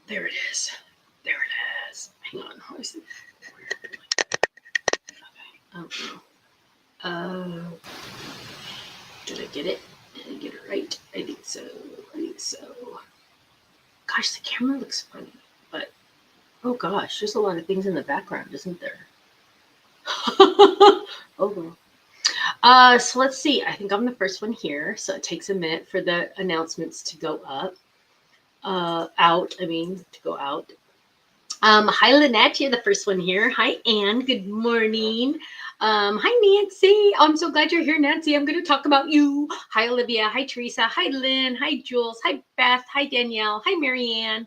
There it is. There it is. Hang on. What is it? Okay. Oh. Did I get it? Did I get it right? I think so. I think so. Gosh, the camera looks funny. But, oh gosh, there's a lot of things in the background, isn't there? Oh well. So let's see. I think I'm the first one here. So it takes a minute for the announcements to go up. Out, I mean, to go out. Hi, Lynette. You're the first one here. Hi, Anne. Good morning. Hi, Nancy. I'm so glad you're here, Nancy. I'm going to talk about you. Hi, Olivia. Hi, Teresa. Hi, Lynn. Hi, Jules. Hi, Beth. Hi, Danielle. Hi, Marianne.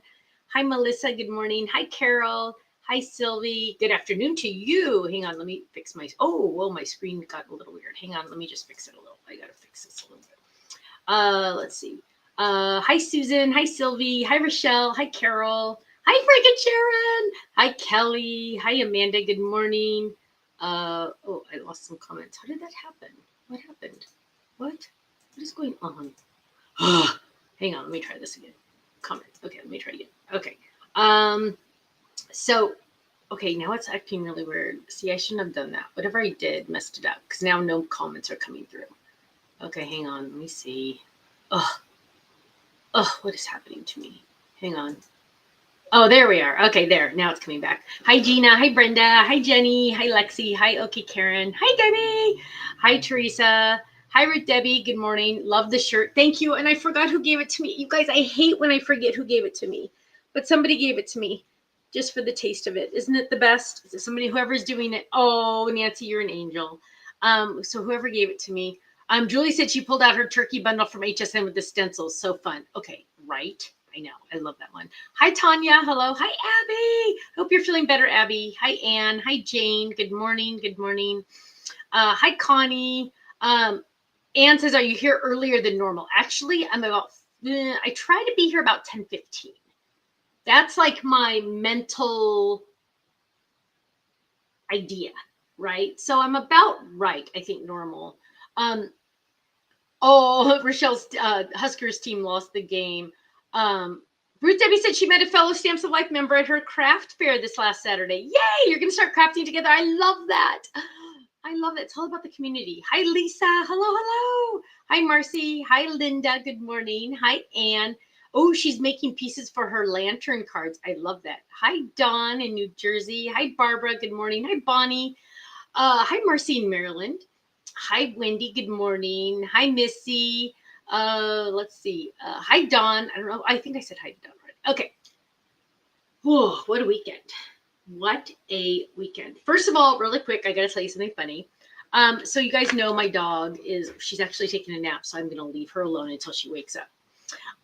Hi, Melissa. Good morning. Hi, Carol. Hi, Sylvie. Good afternoon to you. Hang on. Let me fix my, oh, well, my screen got a little weird. Hang on. Let me just fix it a little. I got to fix this a little bit. Let's see. Hi, Susan. Hi, Sylvie. Hi, Rochelle. Hi, Carol. Hi, Frank and Sharon. Hi, Kelly. Hi, Amanda. Good morning. Oh, I lost some comments. How did that happen? What happened? What is going on? Hang on. Let me try this again. Comments. Okay, let me try again. Okay. So, okay, now it's acting really weird. See, I shouldn't have done that. Whatever I did messed it up because now no comments are coming through. Okay, hang on. Let me see. What is happening to me? Hang on. Oh, there we are. Okay, there. Now it's coming back. Hi, Gina. Hi, Brenda. Hi, Jenny. Hi, Lexi. Hi, okay, Karen. Hi, Debbie. Hi, Teresa. Hi, Ruth Debbie. Good morning. Love the shirt. Thank you. And I forgot who gave it to me. You guys, I hate when I forget who gave it to me. But somebody gave it to me just for the taste of it. Isn't it the best? Somebody, whoever's doing it. Oh, Nancy, you're an angel. So whoever gave it to me. Julie said she pulled out her turkey bundle from HSN with the stencils. So fun. Okay, right. I know. I love that one. Hi, Tanya. Hello. Hi, Abby. Hope you're feeling better, Abby. Hi, Anne. Hi, Jane. Good morning. Good morning. Hi, Connie. Anne says, are you here earlier than normal? Actually, I'm about, I try to be here about 10:15. That's like my mental idea, right? So I'm about right, I think, normal. Rochelle's Huskers team lost the game. Ruth Debbie said she met a fellow Stamps of Life member at her craft fair this last Saturday. Yay! You're going to start crafting together. I love that. I love it. It's all about the community. Hi, Lisa. Hello, hello. Hi, Marcy. Hi, Linda. Good morning. Hi, Anne. Oh, she's making pieces for her lantern cards. I love that. Hi, Dawn in New Jersey. Hi, Barbara. Good morning. Hi, Bonnie. Hi, Marcy in Maryland. Hi, Wendy. Good morning. Hi, Missy. Let's see. Hi, Dawn. I don't know. I think I said hi to Dawn, right? Okay. Whoa, what a weekend. What a weekend. First of all, really quick, I got to tell you something funny. So you guys know my dog she's actually taking a nap, so I'm going to leave her alone until she wakes up.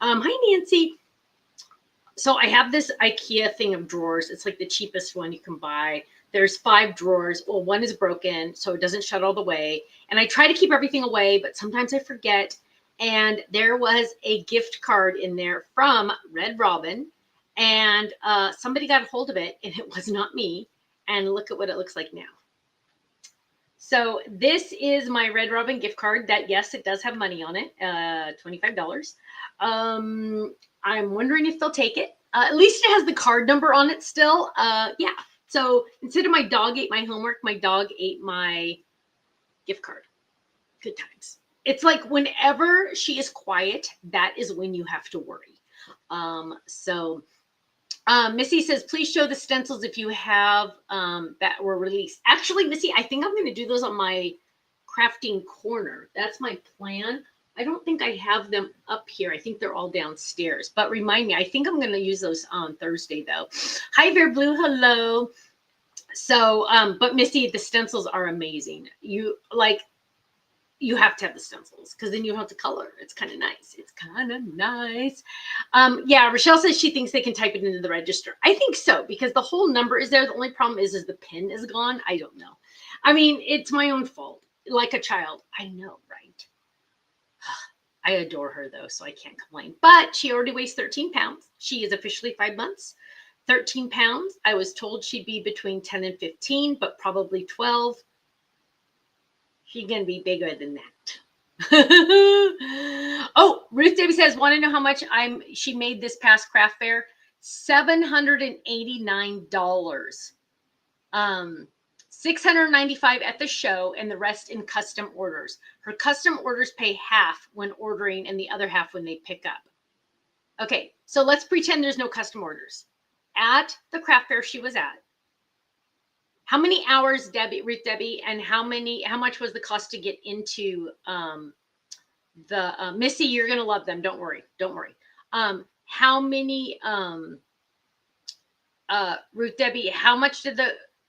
Hi, Nancy. So I have this IKEA thing of drawers. It's like the cheapest one you can buy. There's 5 drawers. Well, one is broken, so it doesn't shut all the way. And I try to keep everything away, but sometimes I forget. And there was a gift card in there from Red Robin. And somebody got a hold of it, and it was not me. And look at what it looks like now. So this is my Red Robin gift card that, yes, it does have money on it, $25. I'm wondering if they'll take it. At least it has the card number on it still. Yeah. So instead of my dog ate my homework, my dog ate my gift card. Good times. It's like whenever she is quiet, that is when you have to worry. Missy says, please show the stencils if you have that were released. Actually, Missy, I think I'm going to do those on my crafting corner. That's my plan. I don't think I have them up here. I think they're all downstairs. But remind me, I think I'm going to use those on Thursday, though. Hi, Bear Blue. Hello. So, but Missy, the stencils are amazing. You have to have the stencils because then you don't have to color. It's kind of nice. It's kind of nice. Yeah, Rochelle says she thinks they can type it into the register. I think so because the whole number is there. The only problem is the pen is gone. I don't know. I mean, it's my own fault. Like a child. I know, right? I adore her, though, so I can't complain. But she already weighs 13 pounds. She is officially 5 months. 13 pounds. I was told she'd be between 10 and 15, but probably 12. She's going to be bigger than that. Oh, Ruth Davis says, want to know how much she made this past craft fair? $789. $695 at the show, and the rest in custom orders. Her custom orders pay half when ordering and the other half when they pick up. Okay, so let's pretend there's no custom orders. At the craft fair she was at, how many hours, Ruth Debbie, and how much was the cost to get into the Missy? You're gonna love them. Don't worry. How many Ruth Debbie? How much did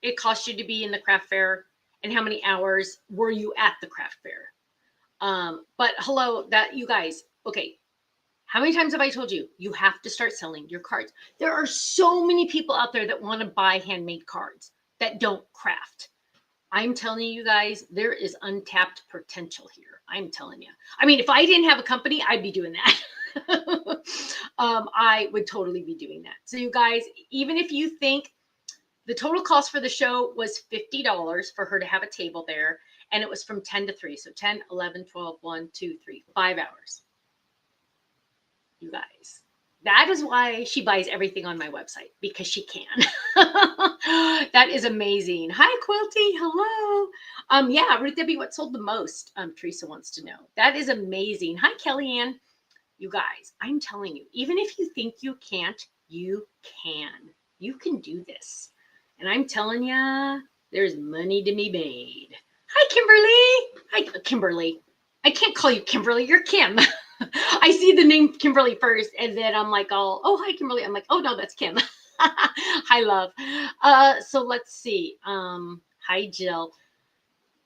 it cost you to be in the craft fair, and how many hours were you at the craft fair? But hello, that you guys. Okay, how many times have I told you you have to start selling your cards? There are so many people out there that want to buy handmade cards that don't craft. I'm telling you guys, there is untapped potential here. I'm telling you. I mean, if I didn't have a company, I'd be doing that. I would totally be doing that. So you guys, even if you think the total cost for the show was $50 for her to have a table there, and it was from 10 to 3. So 10, 11, 12, 1, 2, 3, 5 hours. You guys, that is why she buys everything on my website, because she can. That is amazing. Hi, Quilty. Hello. Yeah, Ruth Debbie, what sold the most? Teresa wants to know. That is amazing. Hi, Kellyanne. You guys, I'm telling you, even if you think you can't, you can. You can do this. And I'm telling you, there's money to be made. Hi, Kimberly. Hi, Kimberly. I can't call you Kimberly. You're Kim. I see the name Kimberly first, and then I'm like, oh, hi, Kimberly. I'm like, oh, no, that's Kim. Hi, love. So let's see. Hi, Jill.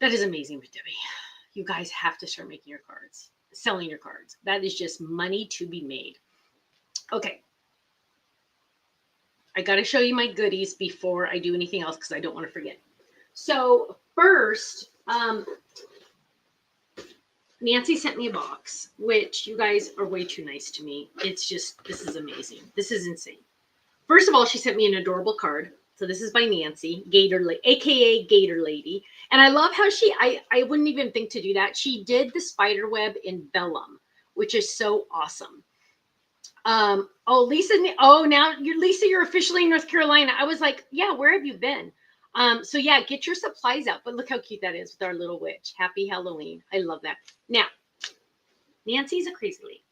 That is amazing, Debbie. You guys have to start making your cards, selling your cards. That is just money to be made. Okay. I got to show you my goodies before I do anything else, because I don't want to forget. So first, Nancy sent me a box, which you guys are way too nice to me. It's just, this is amazing. This is insane. First of all, she sent me an adorable card. So this is by Nancy, aka Gator Lady. And I love how I wouldn't even think to do that. She did the spider web in vellum, which is so awesome. Oh, Lisa, now you're officially in North Carolina. I was like, yeah, where have you been? So yeah, get your supplies out. But look how cute that is with our little witch. Happy Halloween. I love that. Now, Nancy's a crazy lady,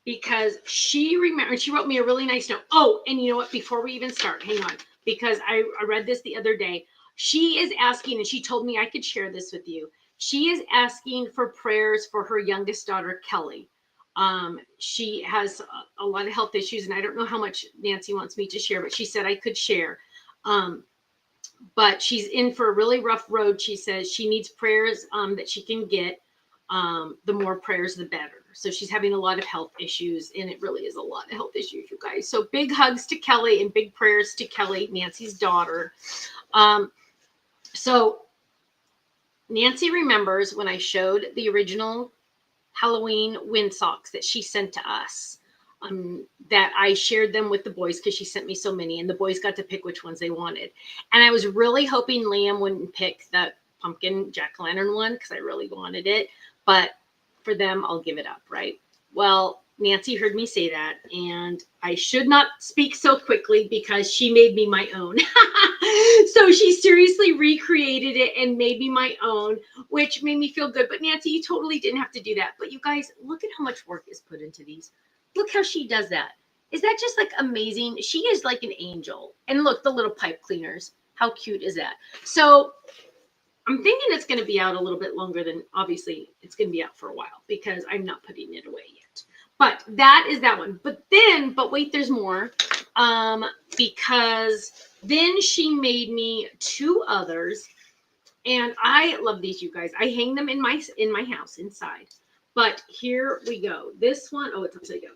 because she wrote me a really nice note. Oh, and you know what? Before we even start, hang on, because I read this the other day. She is asking, and she told me I could share this with you. She is asking for prayers for her youngest daughter, Kelly. She has a lot of health issues, and I don't know how much Nancy wants me to share, but she said I could share. But she's in for a really rough road. She says she needs prayers that she can get. The more prayers, the better. So she's having a lot of health issues, and it really is a lot of health issues, you guys. So big hugs to Kelly and big prayers to Kelly, Nancy's daughter. So Nancy remembers when I showed the original Halloween wind socks that she sent to us. That I shared them with the boys, because she sent me so many, and the boys got to pick which ones they wanted. And I was really hoping Liam wouldn't pick the pumpkin jack-o'-lantern one, because I really wanted it. But for them, I'll give it up, right? Well, Nancy heard me say that, and I should not speak so quickly, because she made me my own. So she seriously recreated it and made me my own, which made me feel good. But Nancy, you totally didn't have to do that. But you guys, look at how much work is put into these. Look how she does that. Is that just like amazing? She is like an angel. And look, the little pipe cleaners. How cute is that? So I'm thinking it's going to be out a little bit longer than, obviously, it's going to be out for a while, because I'm not putting it away yet. But that is that one. But wait, there's more. Because then she made me 2 others. And I love these, you guys. I hang them in my house inside. But here we go. This one, oh, it's upside down.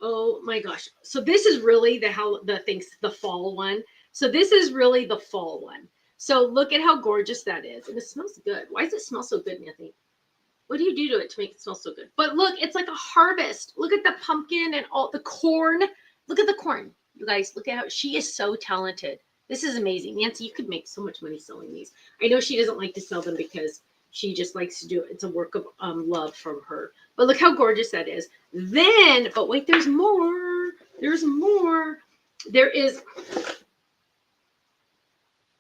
Oh my gosh. So this is really the fall one. So this is really the fall one. So look at how gorgeous that is. And it smells good. Why does it smell so good, Nancy? What do you do to it to make it smell so good? But look, it's like a harvest. Look at the pumpkin and all the corn. Look at the corn. You guys, look at how she is so talented. This is amazing. Nancy, you could make so much money selling these. I know she doesn't like to sell them because she just likes to do it. It's a work of love from her. But look how gorgeous that is. Then, but wait, there's more. There's more. There is,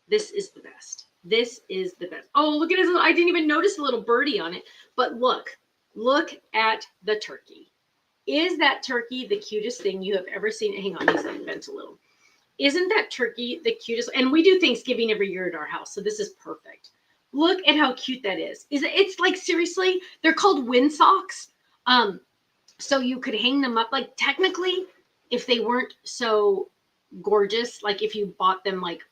this is the best. This is the best. Oh, look at his little, I didn't even notice a little birdie on it. But look at the turkey. Is that turkey the cutest thing you have ever seen? Hang on, he's bent a little. Isn't that turkey the cutest? And we do Thanksgiving every year at our house, so this is perfect. Look at how cute that is. It's like, seriously, they're called wind socks. So you could hang them up. Like, technically, if they weren't so gorgeous, like if you bought them like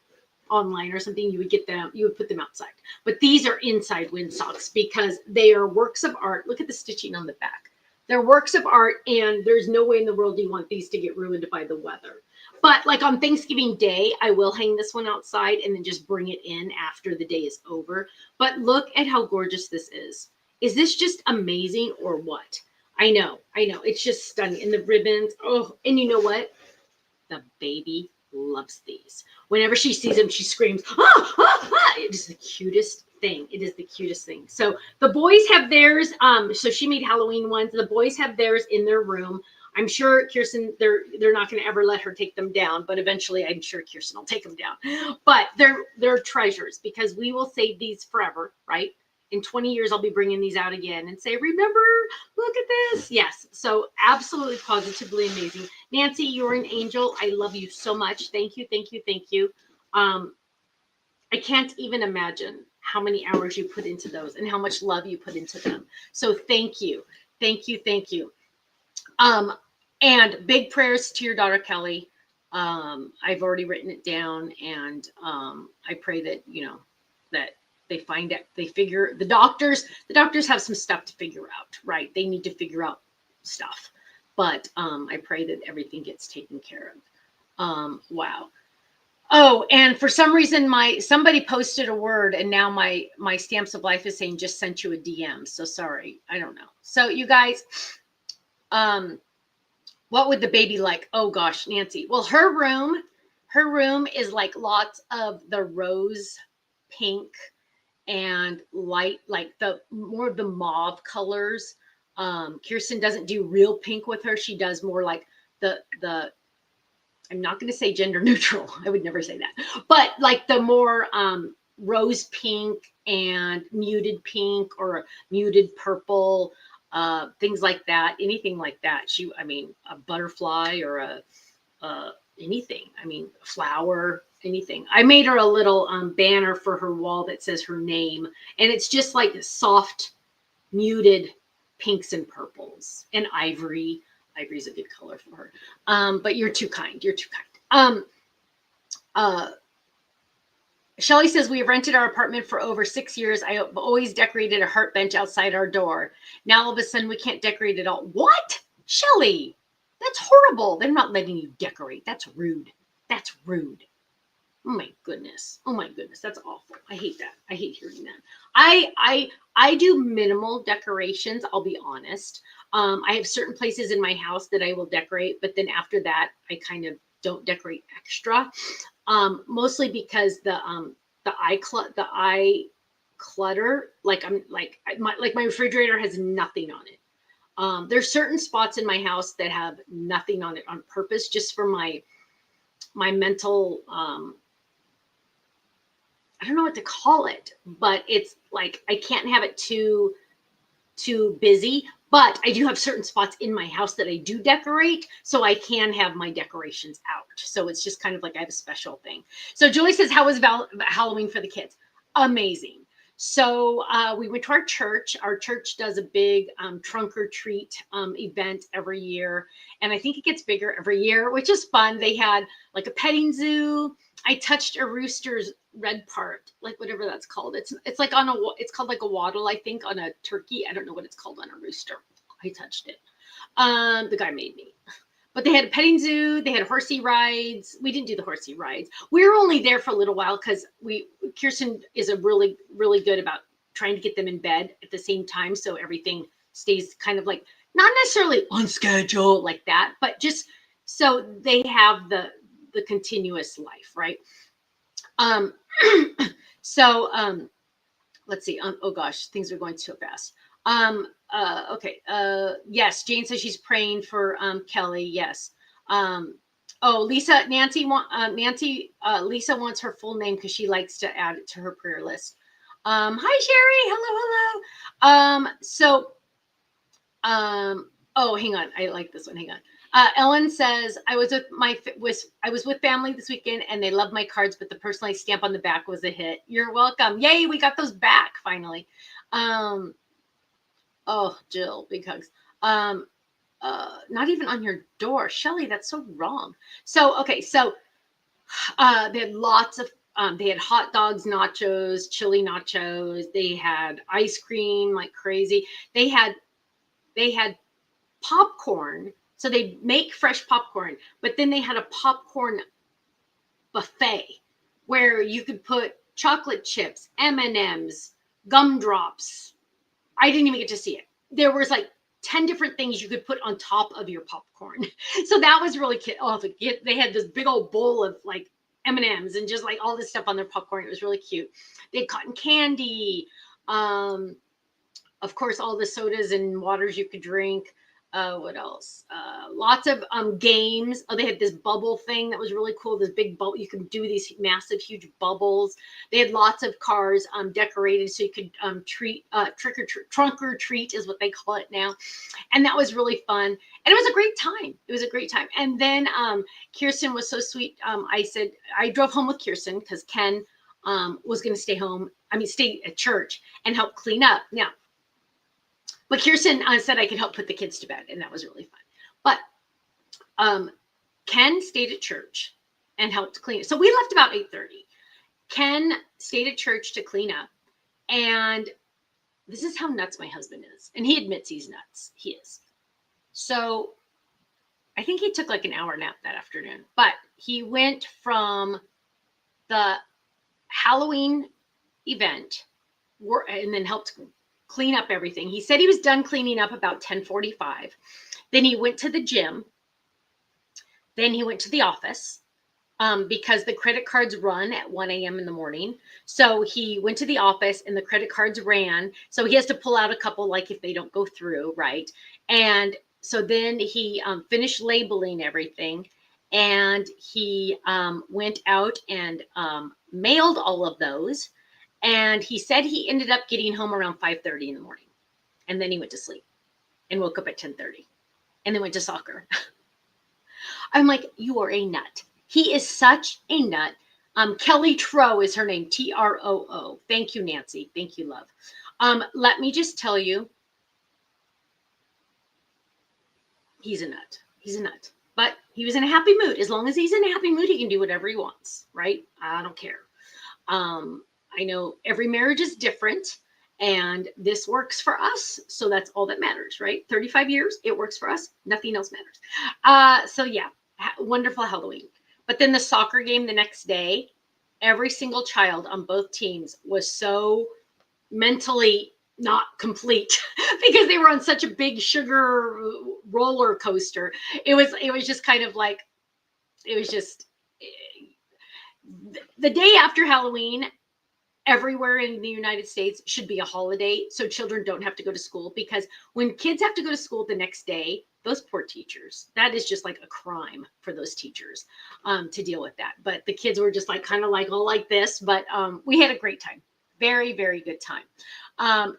online or something, you would put them outside. But these are inside wind socks because they are works of art. Look at the stitching on the back. They're works of art, and there's no way in the world you want these to get ruined by the weather. But like on Thanksgiving Day, I will hang this one outside and then just bring it in after the day is over. But look at how gorgeous this is. Is this just amazing or what? I know. It's just stunning. And the ribbons. Oh, and you know what? The baby loves these. Whenever she sees them, she screams, ah, ah, ah. It is the cutest thing. It is the cutest thing. So the boys have theirs. So she made Halloween ones. The boys have theirs in their room. I'm sure Kirsten, they're not going to ever let her take them down, but eventually I'm sure Kirsten will take them down. But they're treasures because we will save these forever, right? In 20 years, I'll be bringing these out again and say, remember, look at this. Yes. So absolutely, positively amazing. Nancy, you're an angel. I love you so much. Thank you. Thank you. Thank you. I can't even imagine how many hours you put into those and how much love you put into them. So thank you. Thank you. Thank you. And big prayers to your daughter, Kelly. I've already written it down, and I pray that, that they find out, the doctors have some stuff to figure out, right? They need to figure out stuff, but I pray that everything gets taken care of. Wow. Oh, and for some reason, somebody posted a word, and now my Stamps of Life is saying just sent you a DM. So sorry, I don't know. So you guys, what would the baby like? Oh gosh, Nancy. Well, her room is like lots of the rose pink and light, like the more of the mauve colors. Kirsten doesn't do real pink with her. She does more like the I'm not going to say gender neutral. I would never say that, but like the more rose pink and muted pink or muted purple, things like that, anything like that. A butterfly or anything. A flower, anything. I made her a little banner for her wall that says her name, and it's just like soft, muted pinks and purples and ivory. Ivory's a good color for her. But you're too kind. You're too kind. Shelly says, we have rented our apartment for over 6 years. I have always decorated a heart bench outside our door. Now all of a sudden we can't decorate it all. What? Shelly, that's horrible. They're not letting you decorate. That's rude. That's rude. Oh my goodness. Oh my goodness. That's awful. I hate that. I hate hearing that. I do minimal decorations. I'll be honest. I have certain places in my house that I will decorate, but then after that, I kind of don't decorate extra. Mostly because the eye clutter, like my refrigerator has nothing on it. There's certain spots in my house that have nothing on it on purpose, just for my mental, I don't know what to call it, but it's like I can't have it too busy. But I do have certain spots in my house that I do decorate, so I can have my decorations out. So it's just kind of like I have a special thing. So Julie says, how was Halloween for the kids? Amazing. So we went to our church. Our church does a big trunk or treat event every year. And I think it gets bigger every year, which is fun. They had like a petting zoo. I touched a rooster's red part, like whatever that's called. It's like it's called like a waddle, I think, on a turkey. I don't know what it's called on a rooster. I touched it. The guy made me. But they had a petting zoo. They had horsey rides. We didn't do the horsey rides. We were only there for a little while because Kirsten is a really, really good about trying to get them in bed at the same time. So everything stays kind of like, not necessarily on schedule like that, but just so they have the continuous life, right? Let's see. Oh gosh, things are going so fast. Okay. Yes, Jane says she's praying for Kelly. Yes. Oh, Lisa wants her full name because she likes to add it to her prayer list. Hi Sherry, hello, hello. Oh, hang on, I like this one. Hang on. Ellen says I was with family this weekend and they loved my cards, but the personalized stamp on the back was a hit. You're welcome. Yay, we got those back finally. Oh, Jill, big hugs. Not even on your door, Shelly. That's so wrong. So okay, so they had lots of. They had hot dogs, nachos, chili nachos. They had ice cream like crazy. They had popcorn. So they make fresh popcorn, but then they had a popcorn buffet where you could put chocolate chips, M&Ms, gumdrops. I didn't even get to see it. There was like 10 different things you could put on top of your popcorn. So that was really cute. Oh, they had this big old bowl of like M&Ms and just like all this stuff on their popcorn. It was really cute. They had cotton candy. Of course, all the sodas and waters you could drink. What else? Lots of games. Oh, they had this bubble thing that was really cool. This big bubble. You could do these massive, huge bubbles. They had lots of cars decorated so you could trunk or treat is what they call it now. And that was really fun. And it was a great time. It was a great time. And then Kirsten was so sweet. I said, I drove home with Kirsten because Ken was going to stay at church and help clean up. Now, but Kirsten said I could help put the kids to bed, and that was really fun. But Ken stayed at church and helped clean. So we left about 8:30. Ken stayed at church to clean up, and this is how nuts my husband is. And he admits he's nuts. He is. So I think he took like an hour nap that afternoon. But he went from the Halloween event and then helped clean up everything. He said he was done cleaning up about 10:45. Then he went to the gym. Then he went to the office because the credit cards run at 1 a.m. in the morning. So he went to the office and the credit cards ran. So he has to pull out a couple, like if they don't go through, right? And so then he finished labeling everything. And he went out and mailed all of those. And he said he ended up getting home around 5:30 in the morning. And then he went to sleep and woke up at 10:30 and then went to soccer. I'm like, you are a nut. He is such a nut. Kelly Tro is her name, Troo. Thank you, Nancy. Thank you, love. Let me just tell you, he's a nut. He's a nut. But he was in a happy mood. As long as he's in a happy mood, he can do whatever he wants, right? I don't care. I know every marriage is different and this works for us. So that's all that matters, right? 35 years, it works for us. Nothing else matters. So yeah, wonderful Halloween. But then the soccer game the next day, every single child on both teams was so mentally not complete because they were on such a big sugar roller coaster. It was just kind of like, it was just the day after Halloween, everywhere in the United States should be a holiday so children don't have to go to school, because when kids have to go to school the next day, those poor teachers, that is just like a crime for those teachers to deal with that. But the kids were just like kind of like all like this, but we had a great time. Very, very good time.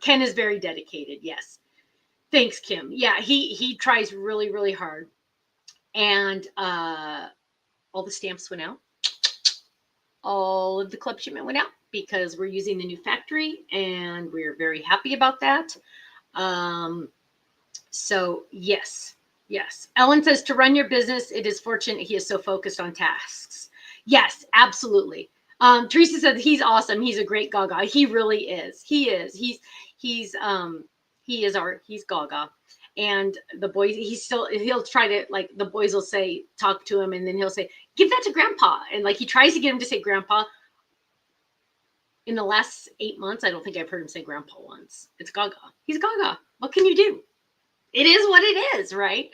Ken is very dedicated. Yes. Thanks, Kim. Yeah, he tries really, really hard. And all the stamps went out. All of the club shipment went out because we're using the new factory and we're very happy about that. So yes. Ellen says, to run your business, it is fortunate he is so focused on tasks. Yes, absolutely. Teresa said he's awesome. He's a great Gaga. He really is. He is. He's Gaga. And the boys, he'll try to, like, the boys will say, talk to him, and then he'll say, give that to grandpa. And like, he tries to get him to say grandpa. In the last 8 months, I don't think I've heard him say grandpa once. It's Gaga. He's Gaga. What can you do? It is what it is, right?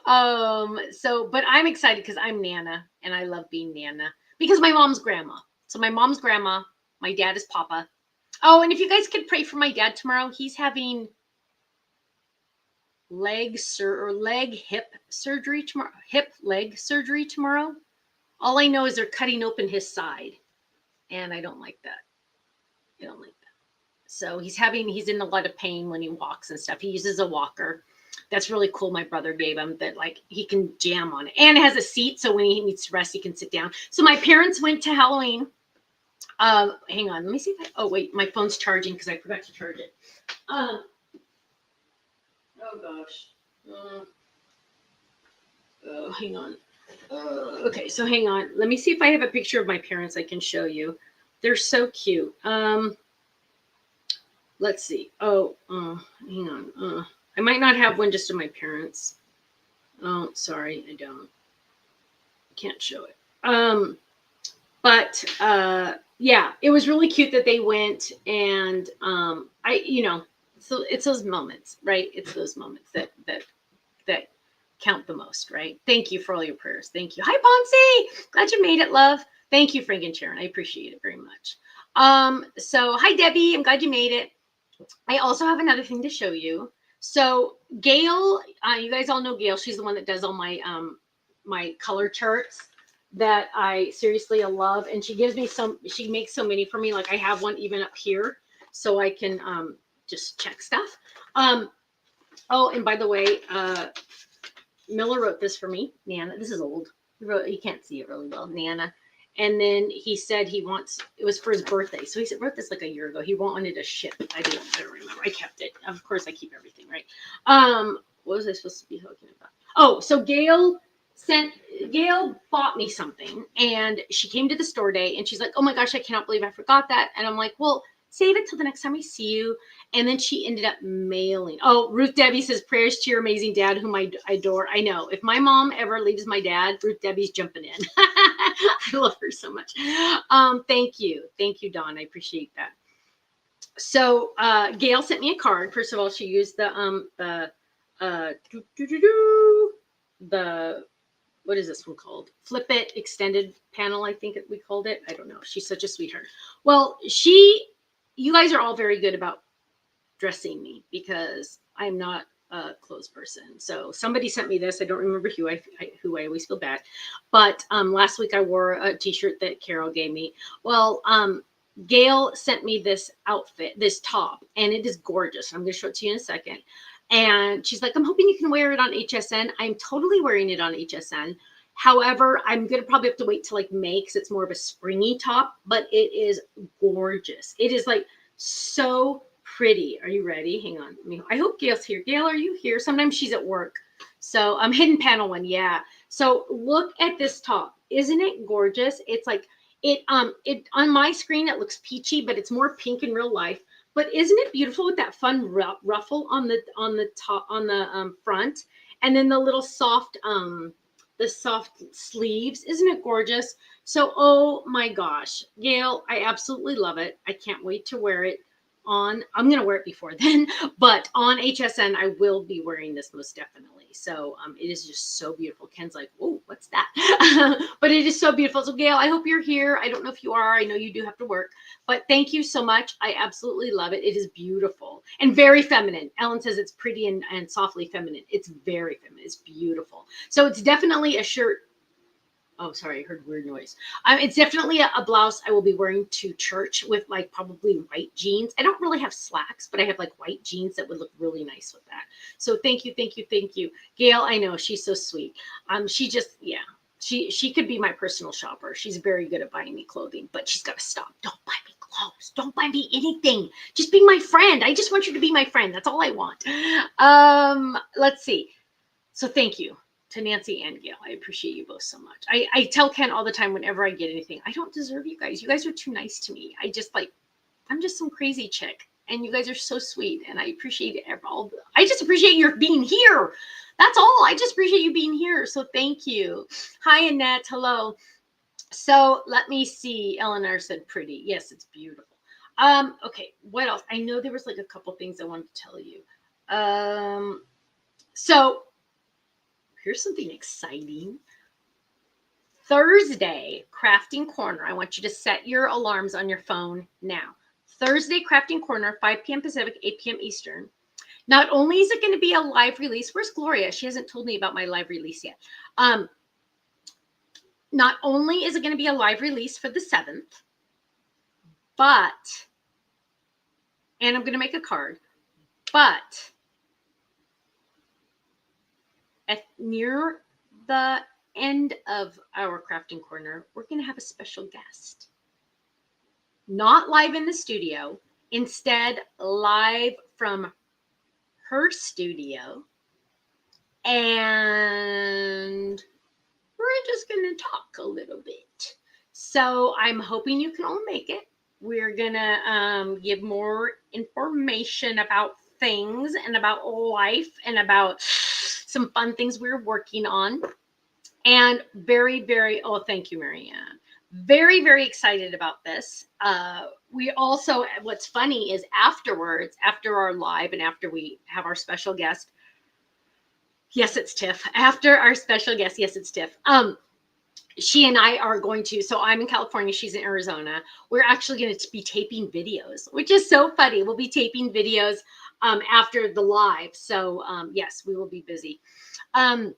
But I'm excited because I'm Nana and I love being Nana because my mom's grandma. So my mom's grandma, my dad is Papa. Oh, and if you guys could pray for my dad tomorrow, he's having leg hip surgery tomorrow. Hip leg surgery tomorrow. All I know is they're cutting open his side, and I don't like that. I don't like that. So he's in a lot of pain when he walks and stuff. He uses a walker. That's really cool. My brother gave him that, like, he can jam on it, and it has a seat, so when he needs to rest, he can sit down. So my parents went to Halloween. Hang on, let me see if oh wait, my phone's charging because I forgot to charge it. Oh gosh. Hang on. Okay, so hang on. Let me see if I have a picture of my parents I can show you. They're so cute. Let's see. Hang on. I might not have one just of my parents. Oh, sorry, I don't. Can't show it. But yeah, it was really cute that they went, and so it's those moments, right? It's those moments that count the most, right? Thank you for all your prayers. Thank you. Hi, Ponce. Glad you made it, love. Thank you, Frank and Sharon. I appreciate it very much. So hi, Debbie. I'm glad you made it. I also have another thing to show you. So Gail, you guys all know Gail. She's the one that does all my my color charts that I seriously love. And she gives me she makes so many for me. Like I have one even up here so I can just check stuff. Oh, and by the way, Miller wrote this for me. Nana, this is old. You can't see it really well. Nana. And then he said it was for his birthday. So he wrote this like a year ago. He wanted to ship. I don't remember. I kept it. Of course, I keep everything, right? What was I supposed to be talking about? Oh, so Gail bought me something, and she came to the store day, and she's like, oh my gosh, I cannot believe I forgot that. And I'm like, well, save it till the next time I see you. And then she ended up mailing. Oh, Ruth Debbie says, prayers to your amazing dad, whom I adore. I know. If my mom ever leaves my dad, Ruth Debbie's jumping in. I love her so much. Thank you. Thank you, Dawn. I appreciate that. So Gail sent me a card. First of all, she used the what is this one called? Flip It extended panel, I think we called it. I don't know. She's such a sweetheart. Well, you guys are all very good about dressing me because I'm not a clothes person. So somebody sent me this. I don't remember who I always feel bad. But last week I wore a t-shirt that Carol gave me. Well, Gail sent me this outfit, this top, and it is gorgeous. I'm going to show it to you in a second. And she's like, I'm hoping you can wear it on HSN. I'm totally wearing it on HSN. However, I'm going to probably have to wait till like May because it's more of a springy top, but it is gorgeous. It is like so pretty. Are you ready? Hang on. I hope Gail's here. Gail, are you here? Sometimes she's at work. So hidden panel one. Yeah. So look at this top. Isn't it gorgeous? It's like it on my screen, it looks peachy, but it's more pink in real life. But isn't it beautiful with that fun ruffle on the top, on the front, and then the little soft sleeves? Isn't it gorgeous? So, oh my gosh, Gail, I absolutely love it. I can't wait to wear it I'm going to wear it before then, but on HSN, I will be wearing this most definitely. So it is just so beautiful. Ken's like, oh, what's that? But it is so beautiful. So Gail, I hope you're here. I don't know if you are. I know you do have to work, but thank you so much. I absolutely love it. It is beautiful and very feminine. Ellen says it's pretty and softly feminine. It's very feminine. It's beautiful. So it's definitely a shirt. Oh, sorry, I heard weird noise. It's definitely a blouse I will be wearing to church with like probably white jeans. I don't really have slacks, but I have like white jeans that would look really nice with that. So thank you. Gail, I know, she's so sweet. She could be my personal shopper. She's very good at buying me clothing, but she's got to stop. Don't buy me clothes. Don't buy me anything. Just be my friend. I just want you to be my friend. That's all I want. Let's see. So thank you to Nancy and Gail. I appreciate you both so much. I tell Ken all the time whenever I get anything, I don't deserve you guys. You guys are too nice to me. I'm just some crazy chick, and you guys are so sweet, and I appreciate it. I just appreciate your being here. That's all. I just appreciate you being here. So thank you. Hi, Annette. Hello. So let me see. Eleanor said pretty. Yes, it's beautiful. Okay. What else? I know there was like a couple things I wanted to tell you. So here's something exciting. Thursday, Crafting Corner. I want you to set your alarms on your phone now. Thursday, Crafting Corner, 5 p.m. Pacific, 8 p.m. Eastern. Not only is it going to be a live release, where's Gloria? She hasn't told me about my live release yet. Not only is it going to be a live release for the 7th, but, and I'm going to make a card, but near the end of our crafting corner, we're going to have a special guest. Not live in the studio, instead live from her studio. And we're just going to talk a little bit. So I'm hoping you can all make it. We're going to give more information about things and about life and about some fun things we're working on. And very, very, oh, thank you, Marianne. Very, very excited about this. We also, what's funny is afterwards, after our live and after we have our special guest, yes, it's Tiff. After our special guest, yes, it's Tiff. She and I are going to, so I'm in California, she's in Arizona. We're actually going to be taping videos, which is so funny. We'll be taping videos after the live. So yes, we will be busy. I'll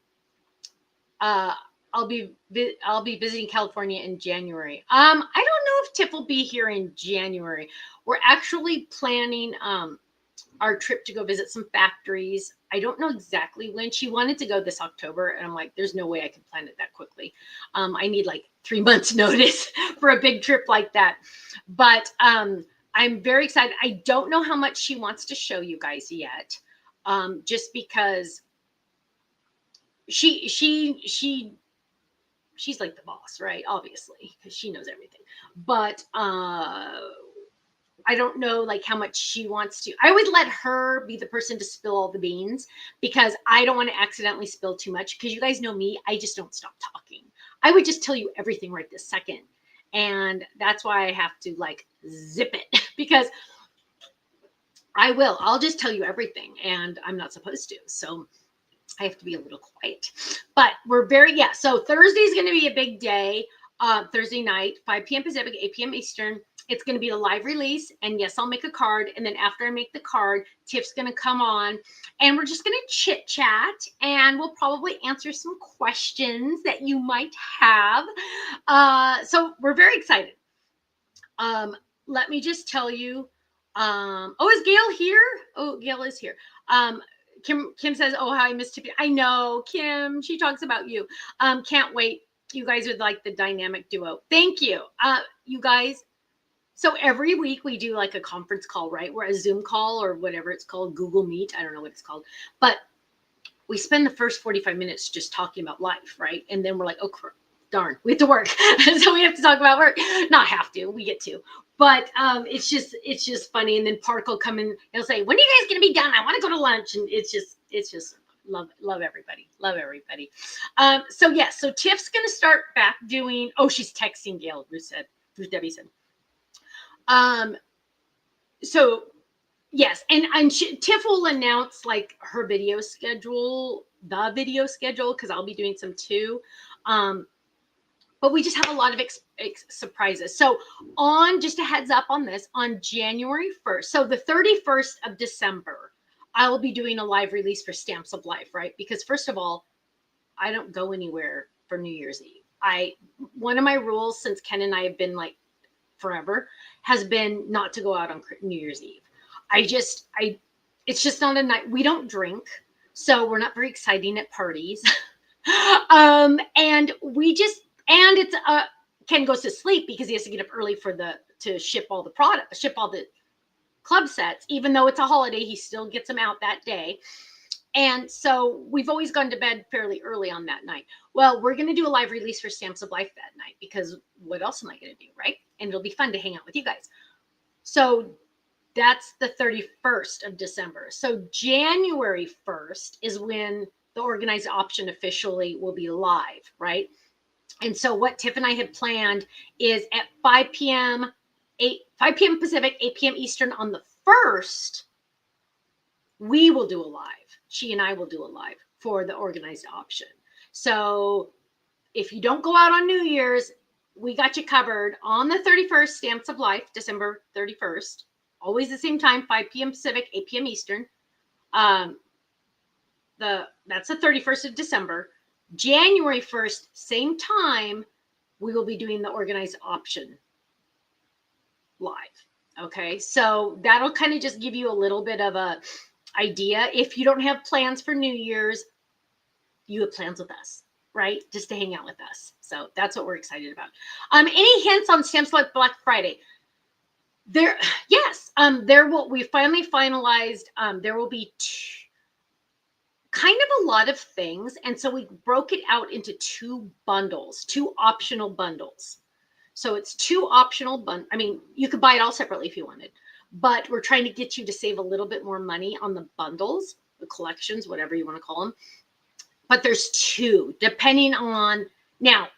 be visiting California in January. I don't know if Tiff will be here in January. We're actually planning our trip to go visit some factories. I don't know exactly when. She wanted to go this October, and I'm like, there's no way I can plan it that quickly. I need like 3 months notice for a big trip like that. But I'm very excited. I don't know how much she wants to show you guys yet, just because she's like the boss, right? Obviously, because she knows everything. But I don't know like how much she wants to. I would let her be the person to spill all the beans because I don't want to accidentally spill too much, because you guys know me, I just don't stop talking. I would just tell you everything right this second. And that's why I have to like zip it because I'll just tell you everything and I'm not supposed to. So I have to be a little quiet, but we're so Thursday is going to be a big day. Thursday night, 5 p.m. Pacific, 8 p.m. Eastern. It's going to be a live release. And yes, I'll make a card. And then after I make the card, Tiff's going to come on and we're just going to chit chat and we'll probably answer some questions that you might have. So we're very excited. Let me just tell you, is Gail here? Oh, Gail is here. Kim says, oh, how I miss Tiffany. I know, Kim, she talks about you. Can't wait. You guys would like the dynamic duo. Thank you. You guys. So every week we do like a conference call, right? We're a Zoom call or whatever it's called, Google Meet. I don't know what it's called, but we spend the first 45 minutes just talking about life, right? And then we're like, oh, darn, we have to work. So we have to talk about work. Not have to, we get to. But it's just funny. And then Park will come in, he'll say, when are you guys gonna be done? I want to go to lunch. And it's just love everybody. Love everybody. So Tiff's gonna start back doing, she's texting Gail, Ruth Debbie said. So yes, and Tiff will announce like her video schedule, because I'll be doing some too. But we just have a lot of surprises. So just a heads up on this, on January 1st, so the 31st of December, I will be doing a live release for Stamps of Life, right? Because first of all, I don't go anywhere for New Year's Eve. One of my rules since Ken and I have been like forever has been not to go out on New Year's Eve. It's just not a night. We don't drink, so we're not very exciting at parties. And it's Ken goes to sleep because he has to get up early to ship all the club sets. Even though it's a holiday, he still gets them out that day. And so we've always gone to bed fairly early on that night. Well, we're going to do a live release for Stamps of Life that night because what else am I going to do, right? And it'll be fun to hang out with you guys. So that's the 31st of December. So January 1st is when the organized option officially will be live, right? And so what Tiff and I had planned is at 5 p.m. Pacific, 8 p.m. Eastern on the 1st, we will do a live. She and I will do a live for the organized option. So if you don't go out on New Year's, we got you covered on the 31st, Stamps of Life, December 31st, always the same time, 5 p.m. Pacific, 8 p.m. Eastern. That's the 31st of December. January 1st, same time, we will be doing the organized option live. Okay, so that'll kind of just give you a little bit of a idea. If you don't have plans for New Year's, you have plans with us, right? Just to hang out with us. So that's what we're excited about. Any hints on Stamp Select Black Friday? We finally finalized. There will be kind of a lot of things, and so we broke it out into two optional bundles. So it's two optional I mean, you could buy it all separately if you wanted, but we're trying to get you to save a little bit more money on the bundles, the collections, whatever you want to call them. But there's two, depending on, now,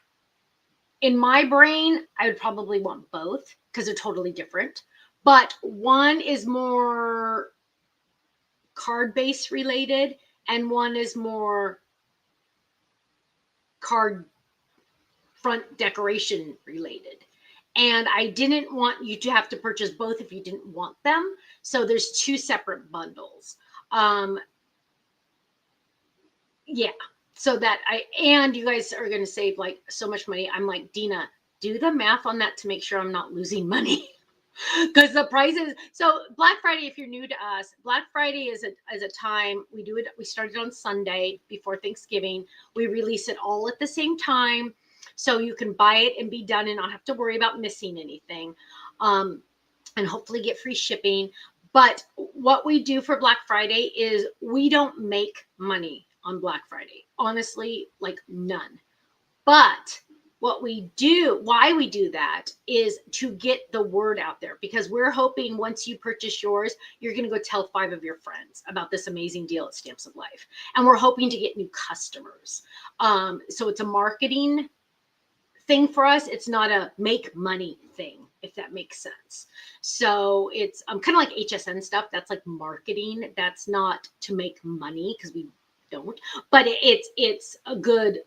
in my brain, I would probably want both because they're totally different. But one is more card-based related, and one is more card front decoration related. And I didn't want you to have to purchase both if you didn't want them. So there's two separate bundles. Yeah. So that and you guys are going to save like so much money. I'm like, Dina, do the math on that to make sure I'm not losing money. Because the prices. So Black Friday, if you're new to us, Black Friday is a time we do it. We started on Sunday before Thanksgiving. We release it all at the same time. So you can buy it and be done and not have to worry about missing anything. And hopefully get free shipping. But what we do for Black Friday is we don't make money on Black Friday. Honestly, like none. But what we do, why we do that is to get the word out there, because we're hoping once you purchase yours, you're going to go tell 5 of your friends about this amazing deal at Stamps of Life. And we're hoping to get new customers. So it's a marketing thing for us. It's not a make money thing, if that makes sense. So it's kind of like HSN stuff. That's like marketing. That's not to make money because we don't, but it's a good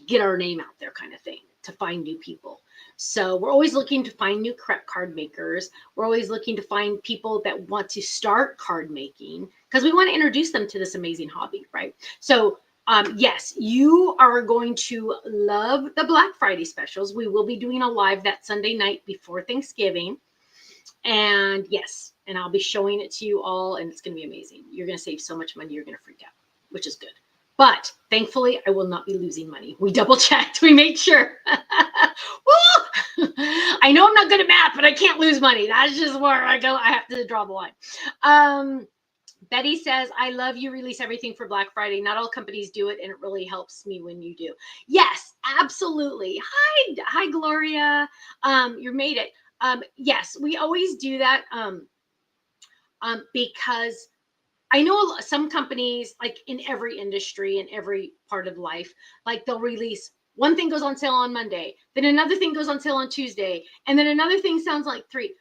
get our name out there kind of thing to find new people. So we're always looking to find new card makers. We're always looking to find people that want to start card making because we want to introduce them to this amazing hobby, right? So yes, you are going to love the Black Friday specials. We will be doing a live that Sunday night before Thanksgiving. And yes, and I'll be showing it to you all, and it's going to be amazing. You're going to save so much money, you're going to freak out, which is good. But thankfully, I will not be losing money. We double checked. We made sure. I know I'm not good at math, but I can't lose money. That's just where I go. I have to draw the line. Betty says, I love you release everything for Black Friday. Not all companies do it, and it really helps me when you do. Yes, absolutely. Hi, Gloria. You made it. Yes, we always do that because I know some companies, like in every industry, in every part of life, like they'll release one thing goes on sale on Monday, then another thing goes on sale on Tuesday, and then another thing sounds like 3.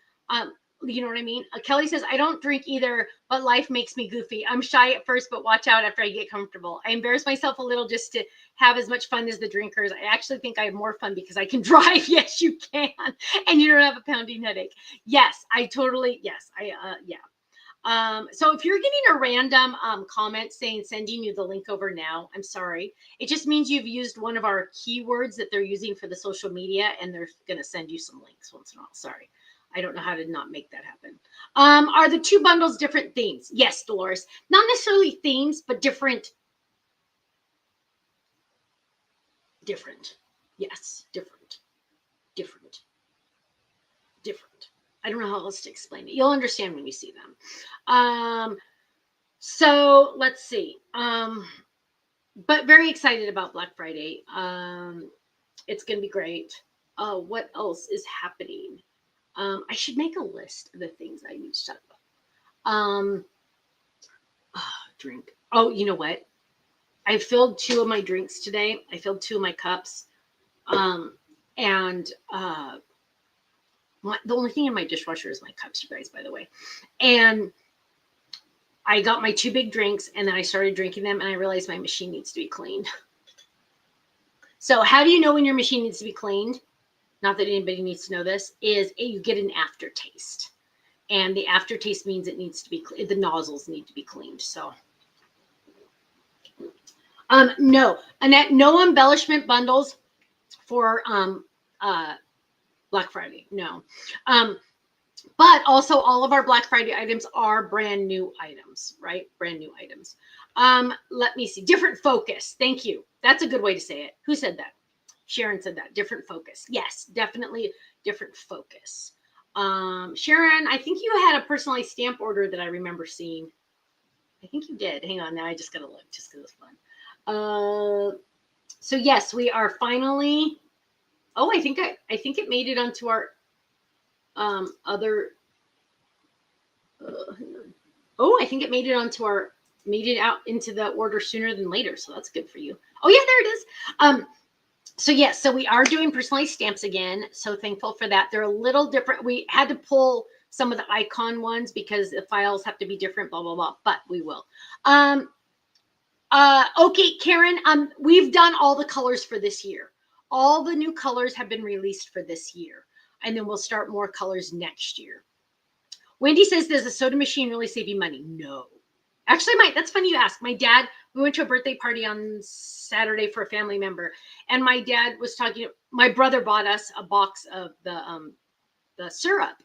You know what I mean? Kelly says, I don't drink either, but life makes me goofy. I'm shy at first, but watch out after I get comfortable. I embarrass myself a little just to have as much fun as the drinkers. I actually think I have more fun because I can drive. Yes, you can. And you don't have a pounding headache. Yes, I totally, yes, yeah. So if you're getting a random comment saying sending you the link over now, I'm sorry. It just means you've used one of our keywords that they're using for the social media, and they're going to send you some links once in a while. Sorry. I don't know how to not make that happen. Are the 2 bundles different themes? Yes, Dolores. Not necessarily themes, but different. Yes, different. I don't know how else to explain it. You'll understand when you see them. So let's see. But very excited about Black Friday. It's going to be great. What else is happening? I should make a list of the things I need to talk about. Drink. Oh, you know what? I filled 2 of my drinks today. I filled 2 of my cups. The only thing in my dishwasher is my cups, you guys, by the way. And I got my 2 big drinks, and then I started drinking them, and I realized my machine needs to be cleaned. So how do you know when your machine needs to be cleaned? Not that anybody needs to know this, is you get an aftertaste. And the aftertaste means it needs to be, the nozzles need to be cleaned. So, no, Annette, no embellishment bundles for Black Friday. No. But also all of our Black Friday items are brand new items, right? Brand new items. Let me see. Different focus. Thank you. That's a good way to say it. Who said that? Sharon said that. Different focus. Yes, definitely different focus. Sharon, I think you had a personalized stamp order that I remember seeing. I think you did. Hang on. Now I just got to look just because it's fun. So yes, we are finally. Oh, I think it made it onto our other. I think it made it out into the order sooner than later. So that's good for you. Oh yeah, there it is. So yes, so we are doing personalized stamps again. So thankful for that. They're a little different. We had to pull some of the icon ones because the files have to be different, blah, blah, blah, but we will. Okay, Karen, we've done all the colors for this year. All the new colors have been released for this year. And then we'll start more colors next year. Wendy says, does a soda machine really save you money? No. Actually, that's funny you ask. My dad, we went to a birthday party on Saturday for a family member. And my dad was talking, my brother bought us a box of the syrup,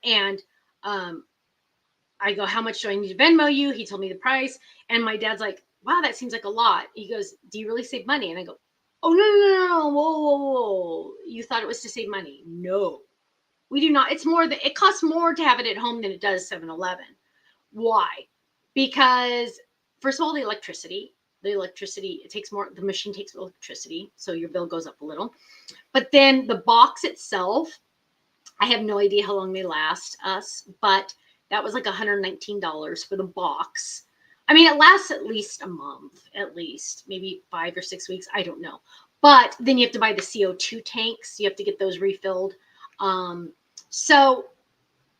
and I go, how much do I need to Venmo you? He told me the price. And my dad's like, wow, that seems like a lot. He goes, do you really save money? And I go, oh, no. Whoa. You thought it was to save money. No, we do not. It's more that it costs more to have it at home than it does 7-Eleven. Why? Because first of all, the electricity, it takes more, the machine takes electricity. So your bill goes up a little, but then the box itself, I have no idea how long they last us, but that was like $119 for the box. I mean, it lasts at least a month, at least maybe 5 or 6 weeks. I don't know. But then you have to buy the CO2 tanks. You have to get those refilled. So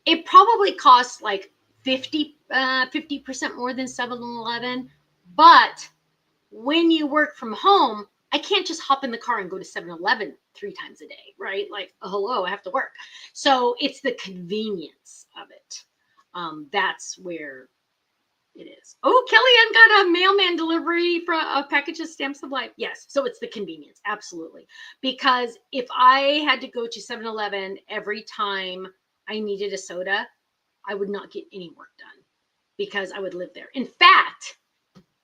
it probably costs like 50% more than 7-Eleven. But when you work from home, I can't just hop in the car and go to 7-Eleven 3 times a day, right? Like, oh, hello, I have to work. So it's the convenience of it. That's where it is. Oh, Kellyanne got a mailman delivery for a package of Stamps of Life. Yes. So it's the convenience. Absolutely. Because if I had to go to 7-Eleven every time I needed a soda, I would not get any work done because I would live there. In fact,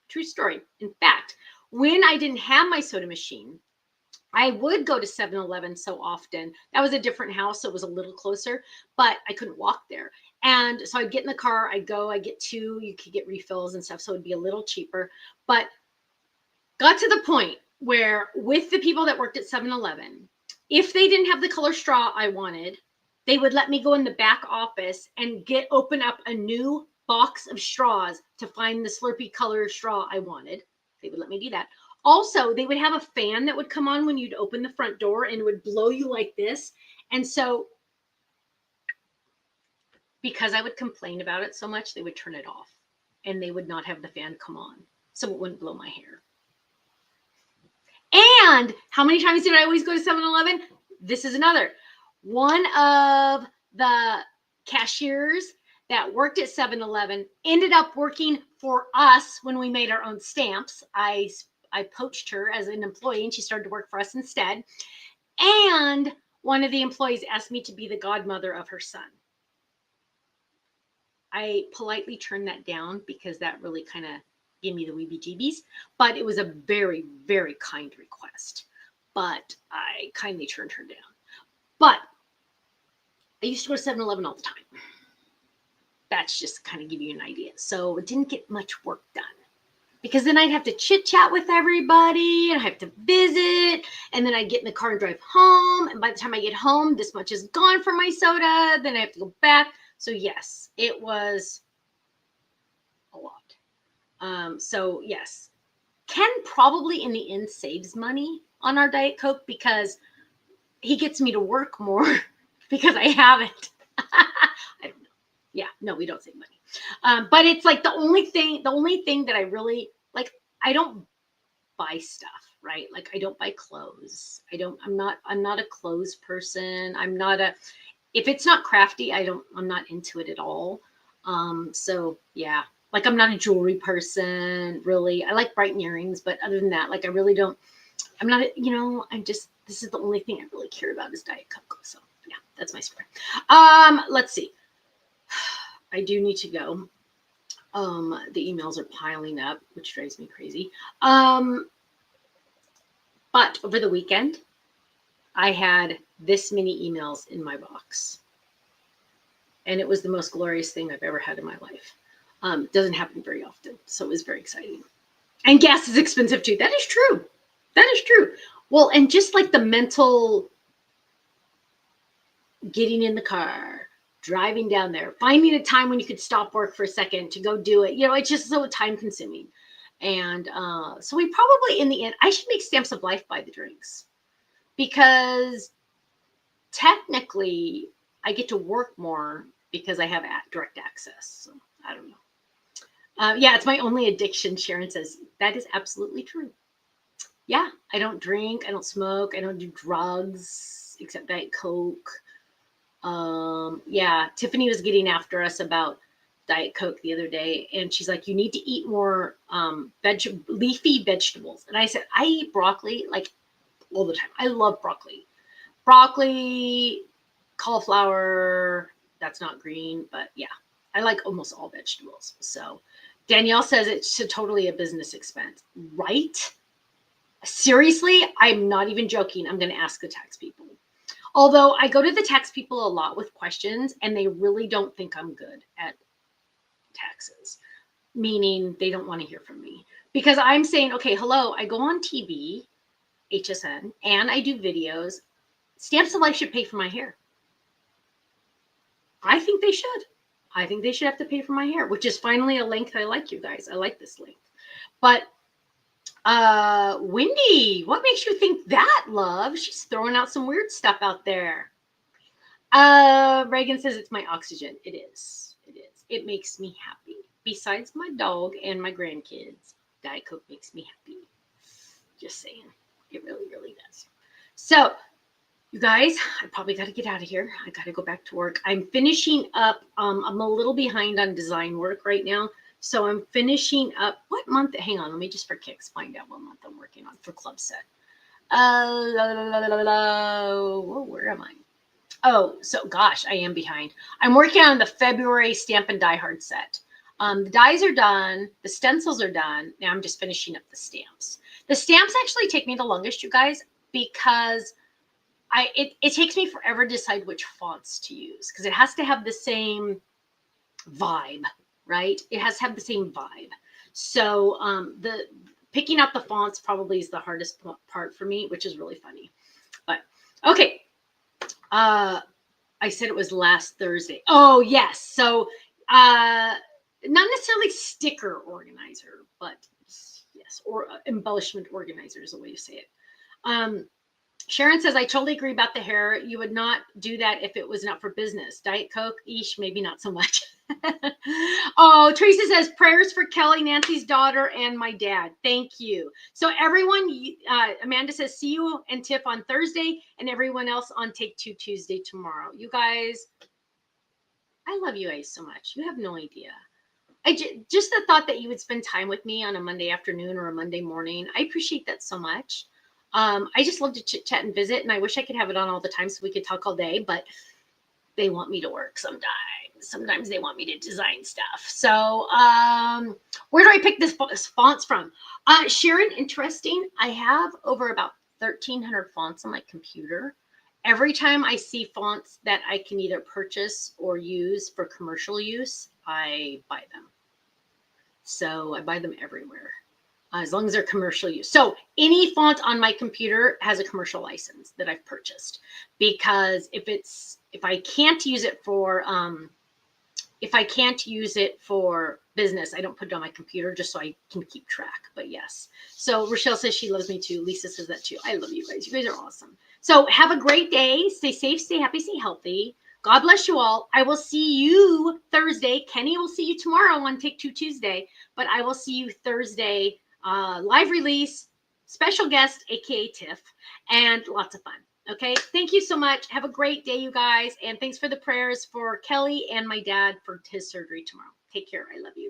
true story. In fact, when I didn't have my soda machine, I would go to 7-Eleven so often. That was a different house, so it was a little closer, but I couldn't walk there. And so I'd get in the car, I get 2, you could get refills and stuff, so it'd be a little cheaper. But got to the point where with the people that worked at 7-Eleven, if they didn't have the color straw I wanted, they would let me go in the back office and open up a new box of straws to find the Slurpee color straw I wanted. They would let me do that. Also, they would have a fan that would come on when you'd open the front door and it would blow you like this. And so because I would complain about it so much, they would turn it off and they would not have the fan come on. So it wouldn't blow my hair. And how many times did I always go to 7-Eleven? This is another. One of the cashiers that worked at 7-Eleven ended up working for us when we made our own stamps. I poached her as an employee and she started to work for us instead. And one of the employees asked me to be the godmother of her son. I politely turned that down because that really kind of gave me the weebie-jeebies, but it was a very, very kind request. But I kindly turned her down. But I used to go to 7-Eleven all the time. That's just kind of give you an idea. So it didn't get much work done because then I'd have to chit chat with everybody and I have to visit. And then I'd get in the car and drive home. And by the time I get home, this much is gone for my soda. Then I have to go back. So yes, it was a lot. So yes, Ken probably in the end saves money on our Diet Coke because he gets me to work more because I have it. I don't know. Yeah, no, we don't save money. But it's like the only thing that I really like, I don't buy stuff, right? Like I don't buy clothes. I'm not a clothes person. if it's not crafty, I'm not into it at all. So yeah, like I'm not a jewelry person, really. I like bright earrings, but other than that, like I really don't, I'm not, this is the only thing I really care about is Diet Coke. So yeah, that's my story. Let's see. I do need to go. The emails are piling up, which drives me crazy. But over the weekend, I had this many emails in my box. And it was the most glorious thing I've ever had in my life. Doesn't happen very often. So it was very exciting. And gas is expensive too. That is true. That is true. Well, and just like the mental getting in the car, driving down there, finding a time when you could stop work for a second to go do it. It's just so time consuming. And so we probably, in the end, I should make Stamps of Life buy the drinks, because technically I get to work more because I have direct access. So I don't know. Yeah, it's my only addiction. Sharon says that is absolutely true. Yeah, I don't drink. I don't smoke. I don't do drugs except Diet Coke. Yeah, Tiffany was getting after us about Diet Coke the other day, and she's like, you need to eat more leafy vegetables. And I said, I eat broccoli like all the time. I love broccoli, cauliflower. That's not green, but yeah, I like almost all vegetables. So Danielle says it's totally a business expense, right? Seriously, I'm not even joking. I'm going to ask the tax people. Although I go to the tax people a lot with questions, and they really don't think I'm good at taxes, meaning they don't want to hear from me, because I'm saying, okay, hello, I go on TV, HSN, and I do videos. Stamps of Life should pay for my hair. I think they should. I think they should have to pay for my hair, which is finally a length I like, you guys. I like this length. But Wendy, what makes you think that, love? She's throwing out some weird stuff out there. Reagan says it's my oxygen. It is. It is. It makes me happy. Besides my dog and my grandkids, Diet Coke makes me happy. Just saying. It really, really does. So, you guys, I probably got to get out of here. I got to go back to work. I'm finishing up. I'm a little behind on design work right now. So I'm finishing up. What month? Hang on. Let me just for kicks find out what month I'm working on for Club Set. Where am I? Oh, so gosh, I am behind. I'm working on the February Stamp and Die Hard set. The dies are done. The stencils are done. Now I'm just finishing up the stamps. The stamps actually take me the longest, you guys, because it takes me forever to decide which fonts to use, because it has to have the same vibe, right? It has to have the same vibe. So the picking out the fonts probably is the hardest part for me, which is really funny. But okay. I said it was last Thursday. Oh, yes. So not necessarily sticker organizer, but yes, or embellishment organizer is a way to say it. Sharon says, I totally agree about the hair. You would not do that if it was not for business. Diet Coke, maybe not so much. Oh, Teresa says, prayers for Kelly, Nancy's daughter, and my dad. Thank you. So everyone, Amanda says, see you and Tiff on Thursday, and everyone else on Take Two Tuesday tomorrow. You guys, I love you guys so much. You have no idea. Just the thought that you would spend time with me on a Monday afternoon or a Monday morning. I appreciate that so much. I just love to chit chat and visit, and I wish I could have it on all the time so we could talk all day, but they want me to work sometimes. Sometimes they want me to design stuff. So where do I pick this fonts from? Sharon, interesting. I have over about 1,300 fonts on my computer. Every time I see fonts that I can either purchase or use for commercial use, I buy them. So I buy them everywhere. As long as they're commercial use. So any font on my computer has a commercial license that I've purchased, because if I can't use it for business, I don't put it on my computer just so I can keep track. But yes. So Rochelle says she loves me too. Lisa says that too. I love you guys. You guys are awesome. So have a great day. Stay safe, stay happy, stay healthy. God bless you all. I will see you Thursday. Kenny will see you tomorrow on Take Two Tuesday, but I will see you Thursday. Live release, special guest, aka Tiff, and lots of fun. Okay. Thank you so much. Have a great day, you guys. And thanks for the prayers for Kelly and my dad for his surgery tomorrow. Take care. I love you.